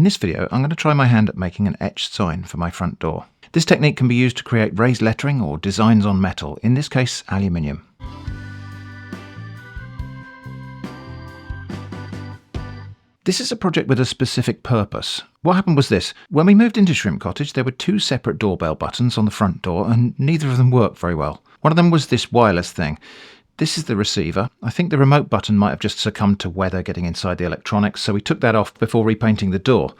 In this video, I'm going to try my hand at making an etched sign for my front door. This technique can be used to create raised lettering or designs on metal, in this case aluminium. This is a project with a specific purpose. What happened was this: when we moved into Shrimp Cottage, there were two separate doorbell buttons on the front door and neither of them worked very well. One of them was this wireless thing. This is the receiver. I think the remote button might have just succumbed to weather getting inside the electronics, so we took that off before repainting the door.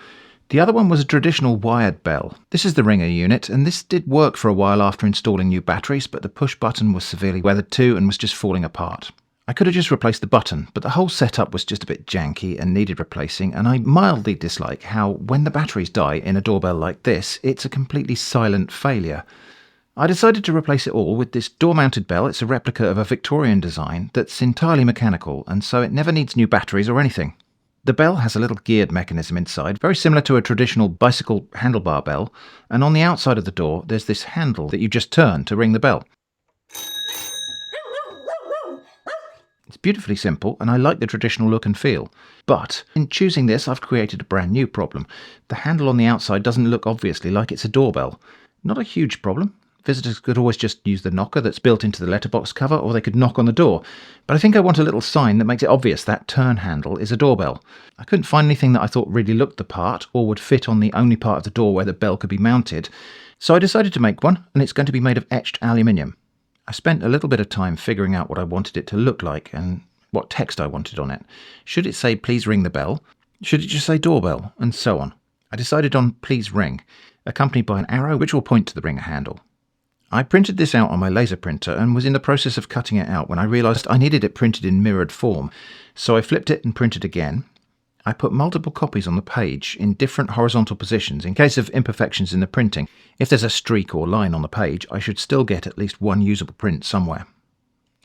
The other one was a traditional wired bell. This is the ringer unit, and this did work for a while after installing new batteries, but the push button was severely weathered too and was just falling apart. I could have just replaced the button, but the whole setup was just a bit janky and needed replacing, and I mildly dislike how, when the batteries die in a doorbell like this, it's a completely silent failure. I decided to replace it all with this door-mounted bell. It's a replica of a Victorian design that's entirely mechanical, and so it never needs new batteries or anything. The bell has a little geared mechanism inside, very similar to a traditional bicycle handlebar bell, and on the outside of the door there's this handle that you just turn to ring the bell. It's beautifully simple, and I like the traditional look and feel. But in choosing this, I've created a brand new problem. The handle on the outside doesn't look obviously like it's a doorbell. Not a huge problem. Visitors could always just use the knocker that's built into the letterbox cover, or they could knock on the door. But I think I want a little sign that makes it obvious that turn handle is a doorbell. I couldn't find anything that I thought really looked the part, or would fit on the only part of the door where the bell could be mounted. So I decided to make one, and it's going to be made of etched aluminium. I spent a little bit of time figuring out what I wanted it to look like, and what text I wanted on it. Should it say "Please ring the bell"? Should it just say "Doorbell"? And so on. I decided on "Please ring," accompanied by an arrow which will point to the ringer handle. I printed this out on my laser printer and was in the process of cutting it out when I realised I needed it printed in mirrored form, so I flipped it and printed again. I put multiple copies on the page in different horizontal positions in case of imperfections in the printing. If there's a streak or line on the page, I should still get at least one usable print somewhere.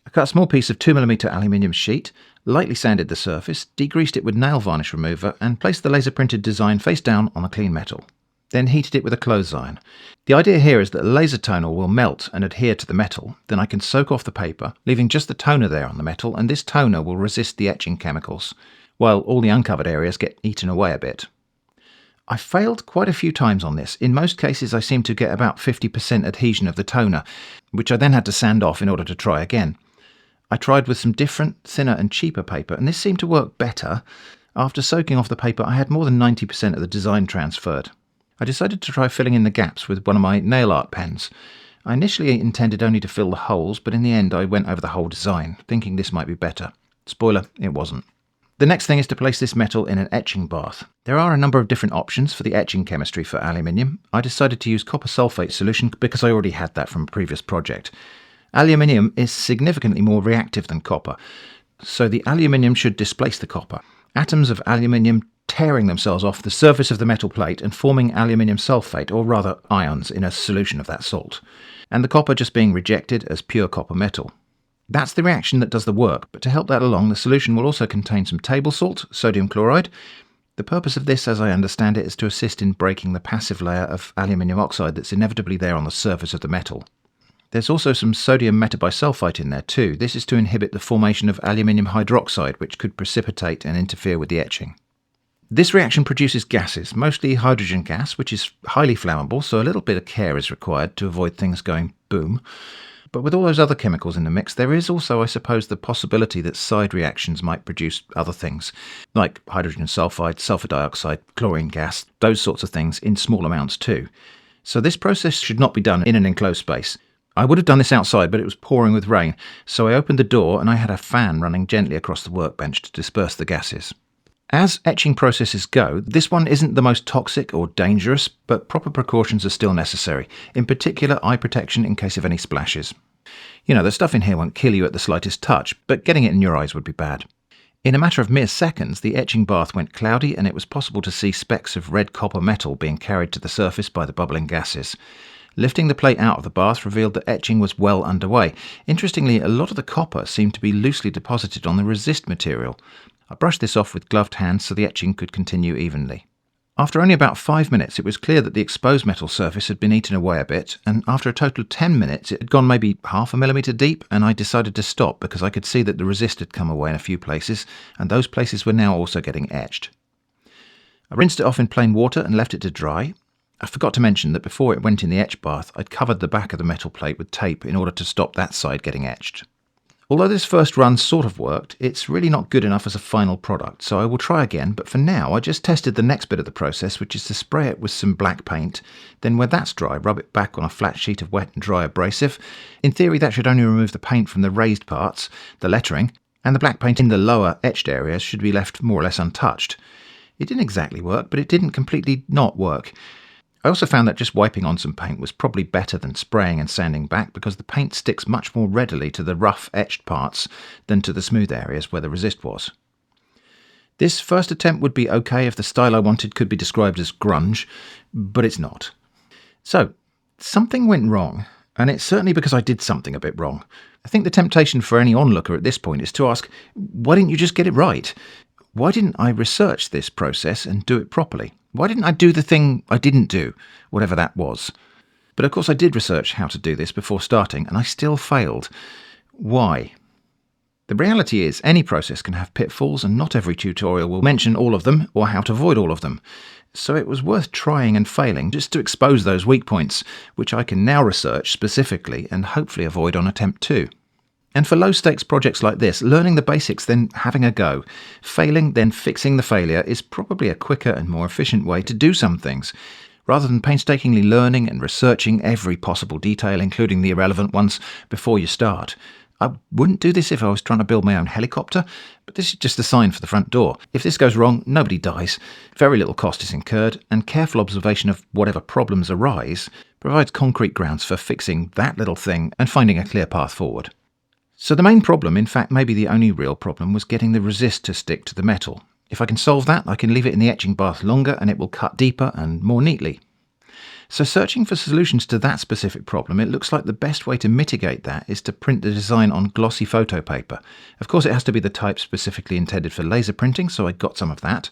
I cut a small piece of 2mm aluminium sheet, lightly sanded the surface, degreased it with nail varnish remover, and placed the laser printed design face down on a clean metal. Then heated it with a clothes iron. The idea here is that a laser toner will melt and adhere to the metal. Then I can soak off the paper, leaving just the toner there on the metal, and this toner will resist the etching chemicals, while all the uncovered areas get eaten away a bit. I failed quite a few times on this. In most cases I seemed to get about 50% adhesion of the toner, which I then had to sand off in order to try again. I tried with some different, thinner and cheaper paper, and this seemed to work better. After soaking off the paper, I had more than 90% of the design transferred. I decided to try filling in the gaps with one of my nail art pens. I initially intended only to fill the holes, but in the end I went over the whole design, thinking this might be better. Spoiler, it wasn't. The next thing is to place this metal in an etching bath. There are a number of different options for the etching chemistry for aluminium. I decided to use copper sulfate solution because I already had that from a previous project. Aluminium is significantly more reactive than copper, so the aluminium should displace the copper. Atoms of aluminium tearing themselves off the surface of the metal plate and forming aluminium sulfate, or rather ions, in a solution of that salt, and the copper just being rejected as pure copper metal. That's the reaction that does the work, but to help that along, the solution will also contain some table salt, sodium chloride. The purpose of this, as I understand it, is to assist in breaking the passive layer of aluminium oxide that's inevitably there on the surface of the metal. There's also some sodium metabisulfite in there too. This is to inhibit the formation of aluminium hydroxide, which could precipitate and interfere with the etching. This reaction produces gases, mostly hydrogen gas, which is highly flammable, so a little bit of care is required to avoid things going boom. But with all those other chemicals in the mix, there is also, I suppose, the possibility that side reactions might produce other things, like hydrogen sulfide, sulfur dioxide, chlorine gas, those sorts of things in small amounts too. So this process should not be done in an enclosed space. I would have done this outside, but it was pouring with rain, so I opened the door and I had a fan running gently across the workbench to disperse the gases. As etching processes go, this one isn't the most toxic or dangerous, but proper precautions are still necessary, in particular eye protection in case of any splashes. You know, the stuff in here won't kill you at the slightest touch, but getting it in your eyes would be bad. In a matter of mere seconds, the etching bath went cloudy and it was possible to see specks of red copper metal being carried to the surface by the bubbling gases. Lifting the plate out of the bath revealed that etching was well underway. Interestingly, a lot of the copper seemed to be loosely deposited on the resist material. I brushed this off with gloved hands so the etching could continue evenly. After only about 5 minutes, it was clear that the exposed metal surface had been eaten away a bit, and after a total of 10 minutes, it had gone maybe 0.5 mm deep, and I decided to stop because I could see that the resist had come away in a few places, and those places were now also getting etched. I rinsed it off in plain water and left it to dry. I forgot to mention that before it went in the etch bath, I'd covered the back of the metal plate with tape in order to stop that side getting etched. Although this first run sort of worked, it's really not good enough as a final product, so I will try again, but for now I just tested the next bit of the process, which is to spray it with some black paint, then when that's dry, rub it back on a flat sheet of wet and dry abrasive. In theory that should only remove the paint from the raised parts, the lettering, and the black paint in the lower etched areas should be left more or less untouched. It didn't exactly work, but it didn't completely not work. I also found that just wiping on some paint was probably better than spraying and sanding back because the paint sticks much more readily to the rough etched parts than to the smooth areas where the resist was. This first attempt would be okay if the style I wanted could be described as grunge, but it's not. So, something went wrong, and it's certainly because I did something a bit wrong. I think the temptation for any onlooker at this point is to ask, why didn't you just get it right? Why didn't I research this process and do it properly? Why didn't I do the thing I didn't do, whatever that was? But of course I did research how to do this before starting, and I still failed. Why? The reality is, any process can have pitfalls, and not every tutorial will mention all of them or how to avoid all of them. So it was worth trying and failing just to expose those weak points, which I can now research specifically and hopefully avoid on attempt 2. And for low-stakes projects like this, learning the basics, then having a go, failing, then fixing the failure is probably a quicker and more efficient way to do some things, rather than painstakingly learning and researching every possible detail, including the irrelevant ones, before you start. I wouldn't do this if I was trying to build my own helicopter, but this is just a sign for the front door. If this goes wrong, nobody dies, very little cost is incurred, and careful observation of whatever problems arise provides concrete grounds for fixing that little thing and finding a clear path forward. So the main problem, in fact maybe the only real problem, was getting the resist to stick to the metal. If I can solve that, I can leave it in the etching bath longer and it will cut deeper and more neatly. So searching for solutions to that specific problem, it looks like the best way to mitigate that is to print the design on glossy photo paper. Of course it has to be the type specifically intended for laser printing, so I got some of that.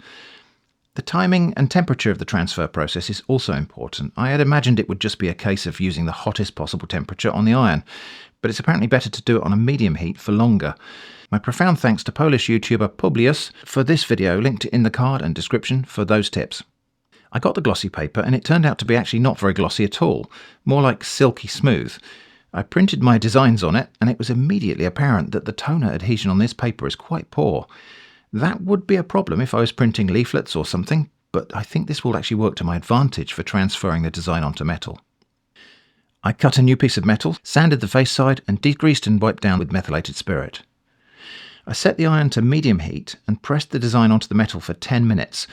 The timing and temperature of the transfer process is also important. I had imagined it would just be a case of using the hottest possible temperature on the iron, but it's apparently better to do it on a medium heat for longer. My profound thanks to Polish YouTuber Publius for this video, linked in the card and description for those tips. I got the glossy paper and it turned out to be actually not very glossy at all, more like silky smooth. I printed my designs on it and it was immediately apparent that the toner adhesion on this paper is quite poor. That would be a problem if I was printing leaflets or something, but I think this will actually work to my advantage for transferring the design onto metal. I cut a new piece of metal, sanded the face side and degreased and wiped down with methylated spirit. I set the iron to medium heat and pressed the design onto the metal for 10 minutes,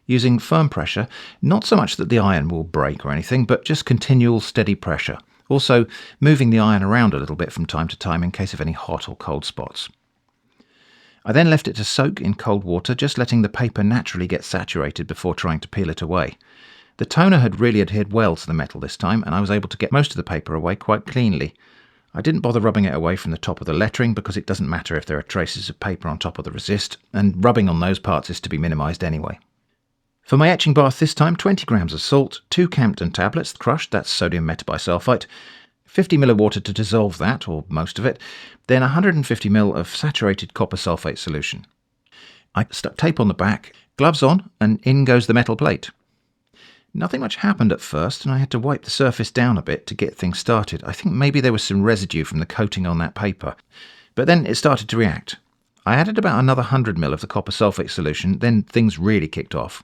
using firm pressure, not so much that the iron will break or anything, but just continual steady pressure, also moving the iron around a little bit from time to time in case of any hot or cold spots. I then left it to soak in cold water, just letting the paper naturally get saturated before trying to peel it away. The toner had really adhered well to the metal this time, and I was able to get most of the paper away quite cleanly. I didn't bother rubbing it away from the top of the lettering because it doesn't matter if there are traces of paper on top of the resist, and rubbing on those parts is to be minimised anyway. For my etching bath this time, 20 grams of salt, 2 Campden tablets crushed, that's sodium metabisulfite, 50 ml of water to dissolve that, or most of it, then 150 ml of saturated copper sulfate solution. I stuck tape on the back, gloves on, and in goes the metal plate. Nothing much happened at first, and I had to wipe the surface down a bit to get things started. I think maybe there was some residue from the coating on that paper. But then it started to react. I added about another 100 ml of the copper sulfate solution, then things really kicked off.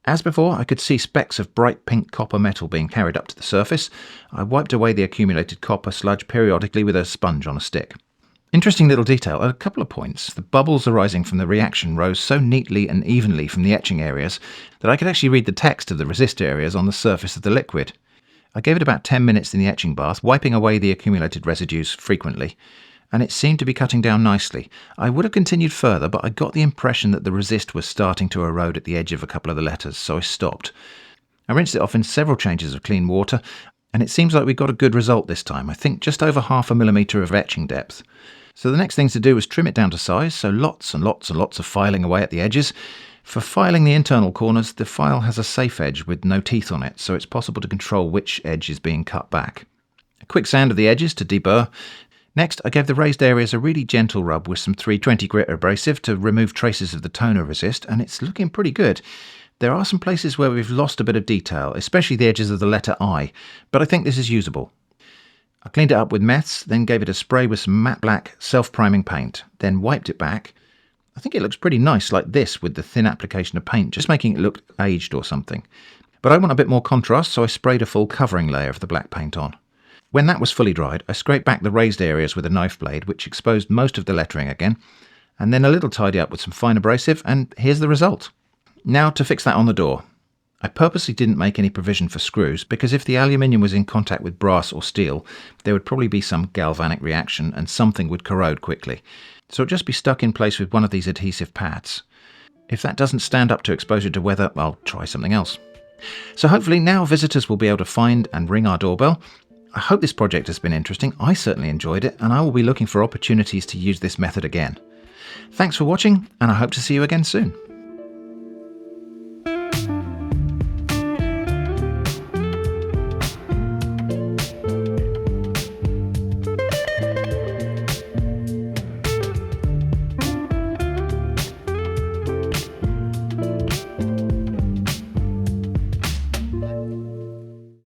As before, I could see specks of bright pink copper metal being carried up to the surface. I wiped away the accumulated copper sludge periodically with a sponge on a stick. Interesting little detail, at a couple of points, the bubbles arising from the reaction rose so neatly and evenly from the etching areas that I could actually read the text of the resist areas on the surface of the liquid. I gave it about 10 minutes in the etching bath, wiping away the accumulated residues frequently, and it seemed to be cutting down nicely. I would have continued further, but I got the impression that the resist was starting to erode at the edge of a couple of the letters, so I stopped. I rinsed it off in several changes of clean water, and it seems like we got a good result this time, I think just over 0.5 millimetre of etching depth. So the next thing to do was trim it down to size, so lots and lots and lots of filing away at the edges. For filing the internal corners, the file has a safe edge with no teeth on it, so it's possible to control which edge is being cut back. A quick sand of the edges to deburr, Next, I gave the raised areas a really gentle rub with some 320 grit abrasive to remove traces of the toner resist, and it's looking pretty good. There are some places where we've lost a bit of detail, especially the edges of the letter I, but I think this is usable. I cleaned it up with meths, then gave it a spray with some matte black self-priming paint, then wiped it back. I think it looks pretty nice like this with the thin application of paint, just making it look aged or something. But I want a bit more contrast, so I sprayed a full covering layer of the black paint on. When that was fully dried, I scraped back the raised areas with a knife blade, which exposed most of the lettering again, and then a little tidy up with some fine abrasive, and here's the result. Now to fix that on the door. I purposely didn't make any provision for screws, because if the aluminium was in contact with brass or steel, there would probably be some galvanic reaction and something would corrode quickly. So it'll just be stuck in place with one of these adhesive pads. If that doesn't stand up to exposure to weather, I'll try something else. So hopefully now visitors will be able to find and ring our doorbell. I hope this project has been interesting. I certainly enjoyed it, and I will be looking for opportunities to use this method again. Thanks for watching, and I hope to see you again soon.